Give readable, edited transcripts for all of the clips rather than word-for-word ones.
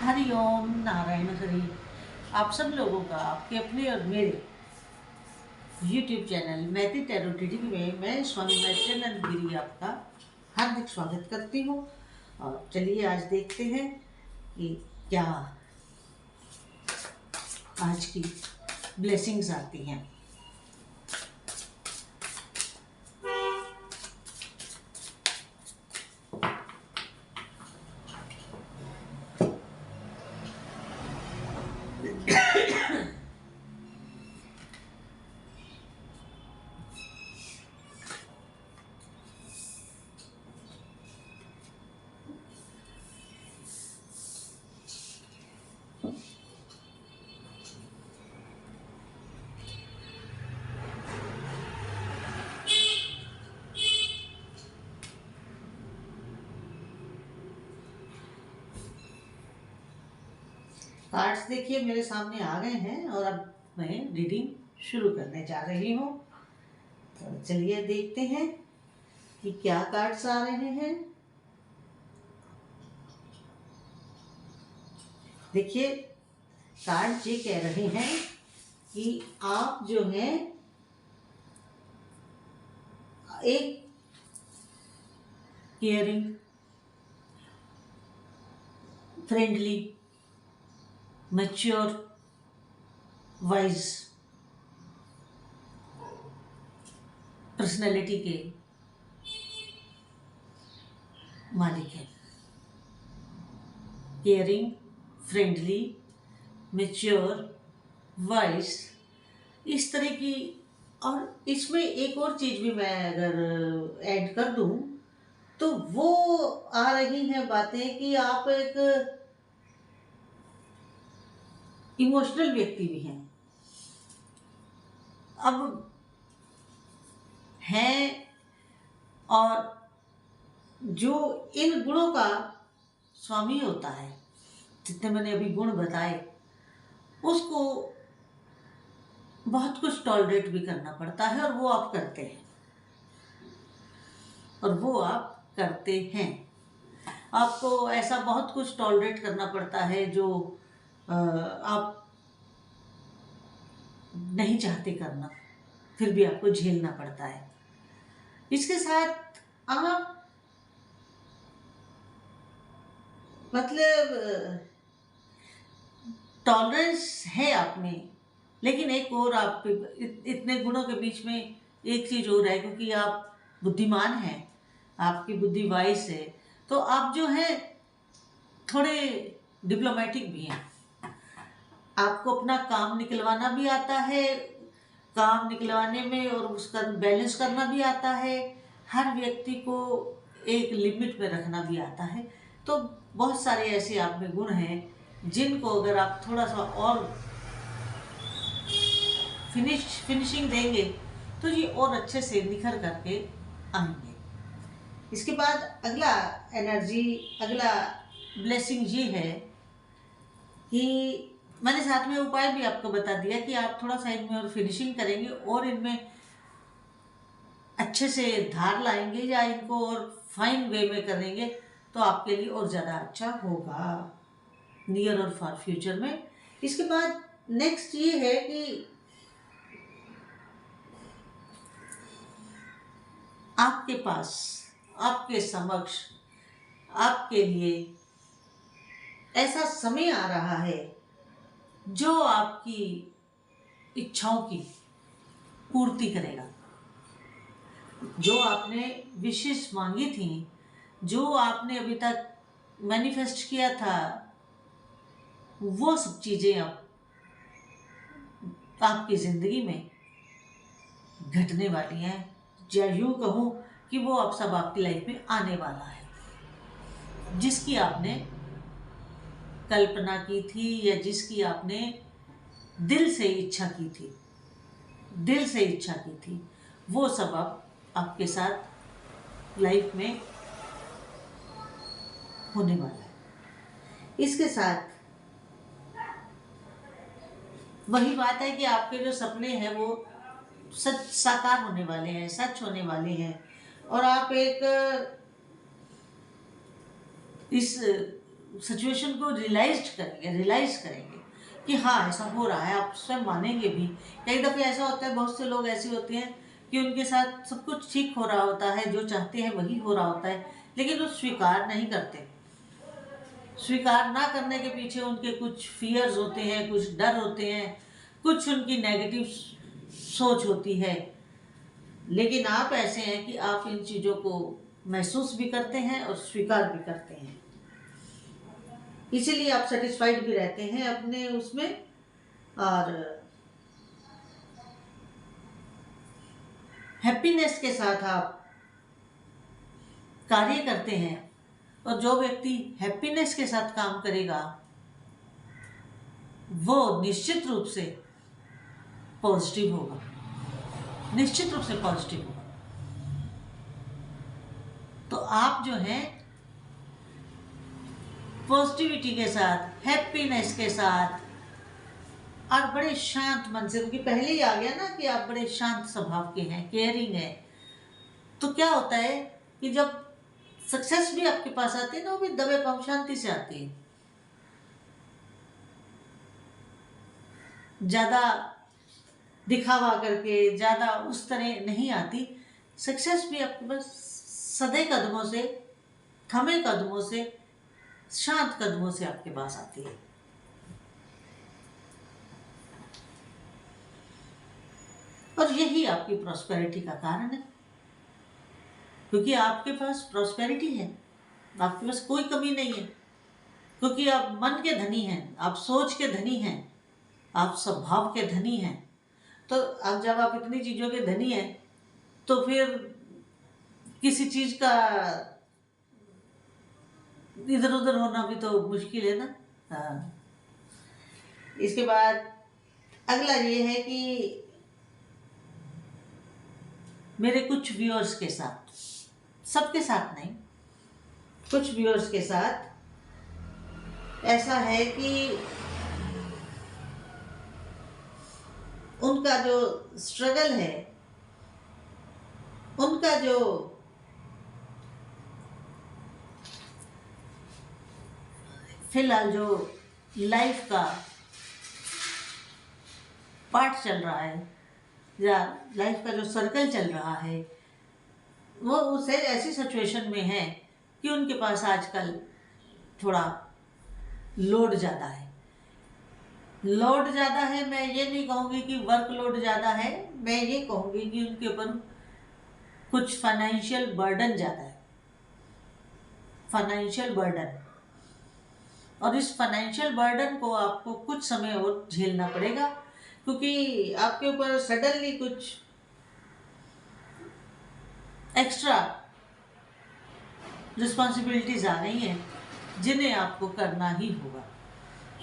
हरिओम नारायण हरि। आप सब लोगों का आपके अपने और मेरे YouTube channel Maiti tarot reading में मैं स्वामी वैद्यनाथ गिरी आपका हार्दिक स्वागत करती हूँ। और चलिए आज देखते हैं कि क्या आज की ब्लेसिंग्स आती हैं। कार्ड्स देखिए मेरे सामने आ गए हैं और अब मैं रीडिंग शुरू करने जा रही हूँ। तो चलिए देखते हैं कि क्या कार्ड्स आ रहे हैं। देखिए कार्ड ये कह रहे हैं कि आप जो हैं एक caring, friendly, mature, wise personality के मालिक हैं। केयरिंग, फ्रेंडली, मैच्योर, वाइज, इस तरह की। और इसमें एक और चीज़ भी मैं अगर ऐड कर दूं तो वो आ रही हैं बातें कि आप एक इमोशनल व्यक्ति भी हैं। अब हैं और जो इन गुणों का स्वामी होता है, जितने मैंने अभी गुण बताए, उसको बहुत कुछ टॉलरेट भी करना पड़ता है और वो आप करते हैं। आपको ऐसा बहुत कुछ टॉलरेट करना पड़ता है जो आप नहीं चाहते करना, फिर भी आपको झेलना पड़ता है। इसके साथ आप मतलब टॉलरेंस है आप में, लेकिन एक और आप इतने गुणों के बीच में एक चीज और है, क्योंकि आप बुद्धिमान हैं, आपकी बुद्धि वाइस है, तो आप जो है थोड़े डिप्लोमेटिक भी हैं। आपको अपना काम निकलवाना भी आता है, काम निकलवाने में और उसका बैलेंस करना भी आता है, हर व्यक्ति को एक लिमिट में रखना भी आता है। तो बहुत सारे ऐसे आप में गुण हैं जिनको अगर आप थोड़ा सा और फिनिशिंग देंगे तो ये और अच्छे से निखर करके आएंगे। इसके बाद अगला ब्लेसिंग ये है कि मैंने साथ में उपाय भी आपको बता दिया कि आप थोड़ा सा इनमें और फिनिशिंग करेंगे और इनमें अच्छे से धार लाएंगे या इनको और फाइन वे में करेंगे तो आपके लिए और ज़्यादा अच्छा होगा नियर और फार फ्यूचर में। इसके बाद नेक्स्ट ये है कि आपके पास, आपके समक्ष, आपके लिए ऐसा समय आ रहा है जो आपकी इच्छाओं की पूर्ति करेगा। जो आपने विशेष मांगी थी, जो आपने अभी तक मैनिफेस्ट किया था, वो सब चीज़ें अब आपकी ज़िंदगी में घटने वाली हैं, या यूँ कहूँ कि वो अब सब आपकी लाइफ में आने वाला है। जिसकी आपने कल्पना की थी या जिसकी आपने दिल से इच्छा की थी, वो सब अब आपके साथ लाइफ में होने वाला है। इसके साथ वही बात है कि आपके जो सपने हैं वो सच साकार होने वाले हैं, सच होने वाले हैं, और आप एक इस सिचुएशन को रियलाइज करेंगे कि हाँ ऐसा हो रहा है, आप स्वयं मानेंगे भी। कई दफ़े ऐसा होता है, बहुत से लोग ऐसे होते हैं कि उनके साथ सब कुछ ठीक हो रहा होता है, जो चाहते हैं वही हो रहा होता है, लेकिन वो स्वीकार नहीं करते। स्वीकार ना करने के पीछे उनके कुछ फियर्स होते हैं, कुछ डर होते हैं, कुछ उनकी नेगेटिव सोच होती है। लेकिन आप ऐसे हैं कि आप इन चीज़ों को महसूस भी करते हैं और स्वीकार भी करते हैं, इसीलिए आप सेटिस्फाइड भी रहते हैं अपने उसमें, और हैप्पीनेस के साथ आप कार्य करते हैं। और जो व्यक्ति हैप्पीनेस के साथ काम करेगा वो निश्चित रूप से पॉजिटिव होगा, निश्चित रूप से पॉजिटिव होगा। तो आप जो हैं पॉजिटिविटी के साथ, हैप्पीनेस के साथ और बड़े शांत मन से, क्योंकि पहले ही आ गया ना कि आप बड़े शांत स्वभाव के हैं, केयरिंग है, तो क्या होता है कि जब सक्सेस भी आपके पास आती है ना, वो भी दबे पाँव शांति से आती है। ज़्यादा दिखावा करके, ज़्यादा उस तरह नहीं आती। सक्सेस भी आपके पास सधे कदमों से, थमे कदमों से, शांत कदमों से आपके पास आती है। और यही आपकी प्रॉस्पेरिटी का कारण है, क्योंकि आपके पास प्रॉस्पेरिटी है, आपके पास कोई कमी नहीं है, क्योंकि आप मन के धनी हैं, आप सोच के धनी हैं, आप स्वभाव के धनी हैं। तो अब जब आप इतनी चीज़ों के धनी हैं तो फिर किसी चीज़ का इधर उधर होना भी तो मुश्किल है ना। हाँ, इसके बाद अगला ये है कि मेरे कुछ व्यूअर्स के साथ, सबके साथ नहीं, कुछ व्यूअर्स के साथ ऐसा है कि उनका जो स्ट्रगल है, उनका जो फिलहाल जो लाइफ का पार्ट चल रहा है या लाइफ का जो सर्कल चल रहा है, वो उसे ऐसी सिचुएशन में है कि उनके पास आजकल थोड़ा लोड ज़्यादा है। लोड ज़्यादा है, मैं ये नहीं कहूँगी कि वर्क लोड ज़्यादा है, मैं ये कहूँगी कि उनके ऊपर कुछ फाइनेंशियल बर्डन ज़्यादा है, फाइनेंशियल बर्डन। और इस फाइनेंशियल बर्डन को आपको कुछ समय और झेलना पड़ेगा, क्योंकि आपके ऊपर सडनली कुछ एक्स्ट्रा रिस्पॉन्सिबिलिटीज आ गई हैं जिन्हें आपको करना ही होगा,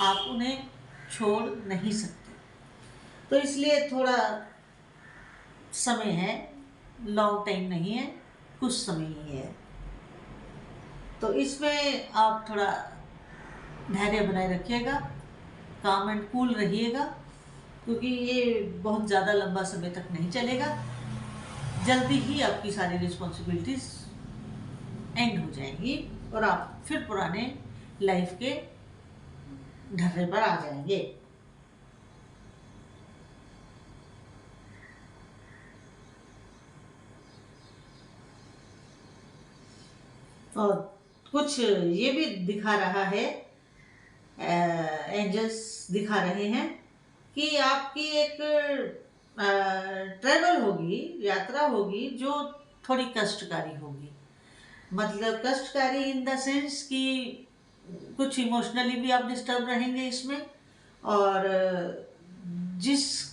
आप उन्हें छोड़ नहीं सकते। तो इसलिए थोड़ा समय है, लॉन्ग टाइम नहीं है, कुछ समय ही है। तो इसमें आप थोड़ा धैर्य बनाए रखिएगा, काम एंड कूल रहिएगा, क्योंकि ये बहुत ज़्यादा लंबा समय तक नहीं चलेगा। जल्दी ही आपकी सारी रिस्पॉन्सिबिलिटीज एंड हो जाएंगी और आप फिर पुराने लाइफ के ढर्रे पर आ जाएंगे। और कुछ ये भी दिखा रहा है, एंजल्स दिखा रहे हैं कि आपकी एक ट्रैवल होगी, यात्रा होगी जो थोड़ी कष्टकारी होगी। मतलब कष्टकारी इन द सेंस कि कुछ इमोशनली भी आप डिस्टर्ब रहेंगे इसमें, और जिस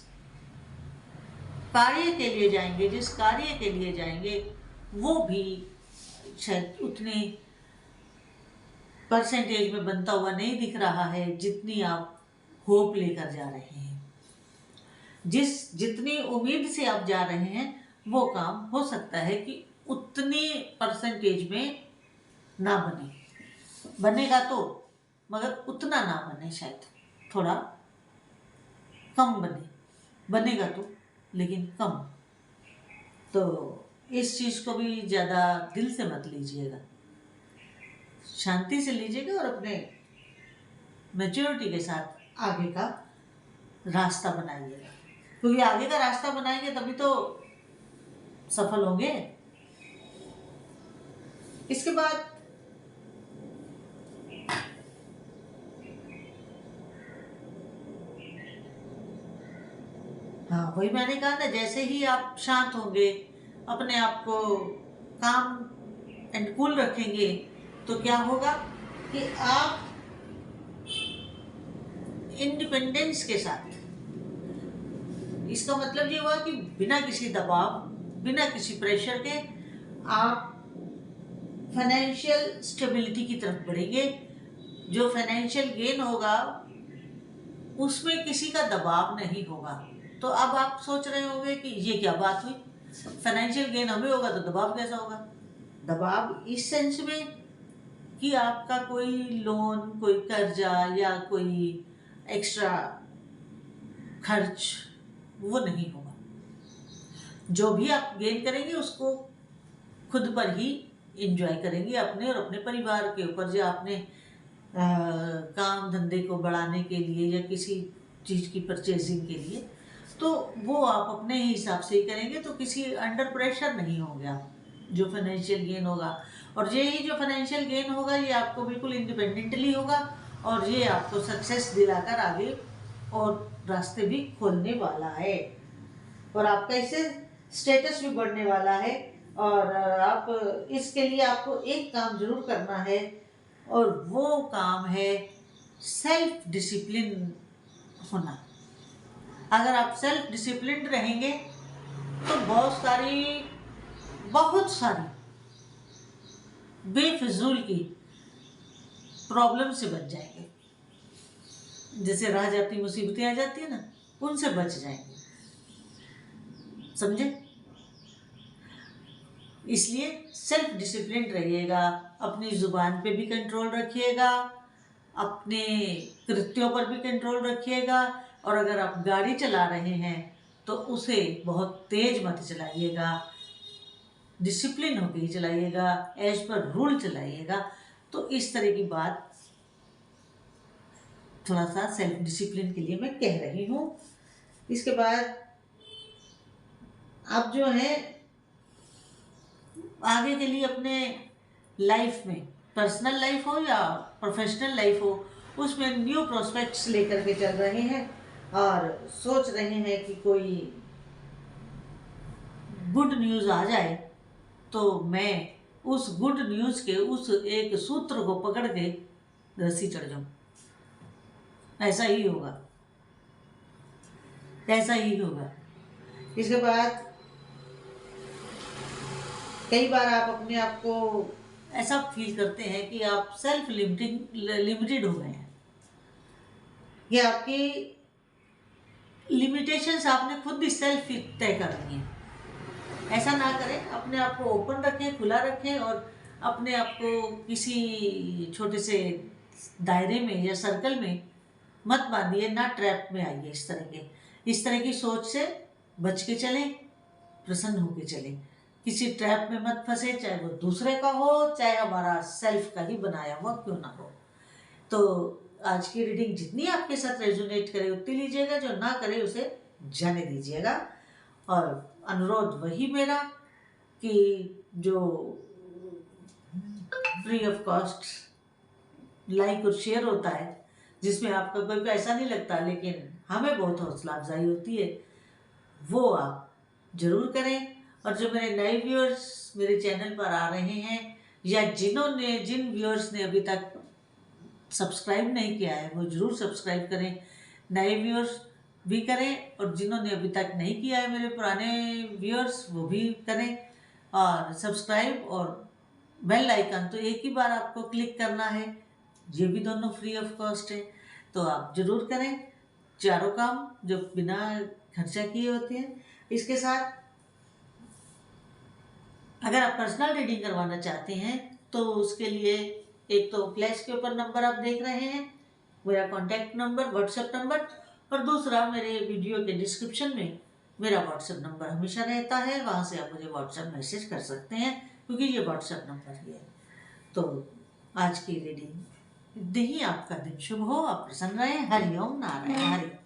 कार्य के लिए जाएंगे, जिस कार्य के लिए जाएंगे वो भी शायद उतनी परसेंटेज में बनता हुआ नहीं दिख रहा है जितनी आप होप लेकर जा रहे हैं। जितनी उम्मीद से आप जा रहे हैं वो काम हो सकता है कि उतनी परसेंटेज में ना बनेगा तो, मगर उतना ना बने, शायद थोड़ा कम बनेगा तो, लेकिन कम। तो इस चीज़ को भी ज़्यादा दिल से मत लीजिएगा। शांति से लीजिएगा और अपने मैच्योरिटी के साथ आगे का रास्ता बनाइएगा, क्योंकि आगे का रास्ता बनाएंगे तभी तो सफल होंगे। इसके बाद हाँ, वही मैंने कहा ना, जैसे ही आप शांत होंगे, अपने आप को काम एंड कूल रखेंगे, तो क्या होगा कि आप इंडिपेंडेंस के साथ, इसका मतलब ये हुआ कि बिना किसी दबाव, बिना किसी प्रेशर के आप फाइनेंशियल स्टेबिलिटी की तरफ बढ़ेंगे। जो फाइनेंशियल गेन होगा उसमें किसी का दबाव नहीं होगा। तो अब आप सोच रहे होंगे कि ये क्या बात हुई, फाइनेंशियल गेन हमें होगा तो दबाव कैसा होगा? दबाव इस सेंस में कि आपका कोई लोन, कोई कर्जा या कोई एक्स्ट्रा खर्च वो नहीं होगा। जो भी आप गेन करेंगे उसको खुद पर ही एंजॉय करेंगे, अपने और अपने परिवार के ऊपर। जो आपने काम धंधे को बढ़ाने के लिए या किसी चीज़ की परचेजिंग के लिए, तो वो आप अपने ही हिसाब से ही करेंगे, तो किसी अंडर प्रेशर नहीं होंगे आप। जो फाइनेंशियल गेन होगा, और ये ही जो फाइनेंशियल गेन होगा ये आपको बिल्कुल इंडिपेंडेंटली होगा, और ये आपको सक्सेस दिलाकर आगे और रास्ते भी खोलने वाला है, और आपका इससे स्टेटस भी बढ़ने वाला है। और आप इसके लिए आपको एक काम जरूर करना है, और वो काम है सेल्फ डिसिप्लिन होना। अगर आप सेल्फ डिसिप्लिन रहेंगे तो बहुत सारी बेफिजूल की प्रॉब्लम से बच जाएंगे। जैसे राह जाती मुसीबतें आ जाती है ना, उनसे बच जाएंगे, समझे? इसलिए सेल्फ डिसिप्लिन रहिएगा, अपनी जुबान पे भी कंट्रोल रखिएगा, अपने कृत्यों पर भी कंट्रोल रखिएगा, और अगर आप गाड़ी चला रहे हैं तो उसे बहुत तेज मत चलाइएगा, डिसिप्लिन होकर ही चलाइएगा, एज पर रूल चलाइएगा। तो इस तरह की बात थोड़ा सा सेल्फ डिसिप्लिन के लिए मैं कह रही हूँ। इसके बाद आप जो है आगे के लिए अपने लाइफ में, पर्सनल लाइफ हो या प्रोफेशनल लाइफ हो, उसमें न्यू प्रोस्पेक्ट्स लेकर के चल रहे हैं, और सोच रहे हैं कि कोई गुड न्यूज़ आ जाए तो मैं उस गुड न्यूज़ के उस एक सूत्र को पकड़ के रस्सी चढ़ जाऊं। ऐसा ही होगा, ऐसा ही होगा। इसके बाद कई बार आप अपने आप को ऐसा फील करते हैं कि आप सेल्फ लिमिटेड हो गए हैं, ये आपकी लिमिटेशंस आपने खुद ही सेल्फ तय कर ली हैं। ऐसा ना करें, अपने आप को ओपन रखें, खुला रखें, और अपने आप को किसी छोटे से दायरे में या सर्कल में मत बांधिए, ना ट्रैप में आइए। इस तरह की सोच से बच के चलें, प्रसन्न होकर चलें, किसी ट्रैप में मत फंसे, चाहे वो दूसरे का हो, चाहे हमारा सेल्फ का ही बनाया हुआ क्यों ना हो। तो आज की रीडिंग जितनी आपके साथ रेजोनेट करे उतनी लीजिएगा, जो ना करे उसे जाने दीजिएगा। और अनुरोध वही मेरा कि जो फ्री ऑफ कॉस्ट लाइक और शेयर होता है, जिसमें आपका कोई पैसा नहीं लगता लेकिन हमें बहुत हौसला अफजाई होती है, वो आप जरूर करें। और जो मेरे नए व्यूअर्स मेरे चैनल पर आ रहे हैं, या जिन व्यूअर्स ने अभी तक सब्सक्राइब नहीं किया है, वो जरूर सब्सक्राइब करें। नए व्यूअर्स भी करें, और जिन्होंने अभी तक नहीं किया है मेरे पुराने व्यूअर्स, वो भी करें। और सब्सक्राइब और बेल आइकन तो एक ही बार आपको क्लिक करना है, ये भी दोनों फ्री ऑफ कॉस्ट है, तो आप जरूर करें। चारों काम जो बिना खर्चा किए होते हैं। इसके साथ अगर आप पर्सनल रीडिंग करवाना चाहते हैं तो उसके लिए एक तो फ्लैश के ऊपर नंबर आप देख रहे हैं, मेरा कॉन्टैक्ट नंबर, व्हाट्सएप नंबर, और दूसरा मेरे वीडियो के डिस्क्रिप्शन में मेरा व्हाट्सएप नंबर हमेशा रहता है, वहाँ से आप मुझे व्हाट्सएप मैसेज कर सकते हैं, क्योंकि ये व्हाट्सएप नंबर ही है। तो आज की रीडिंग। इतने ही आपका दिन शुभ हो, आप प्रसन्न रहें। हरिओम नारायण हरि।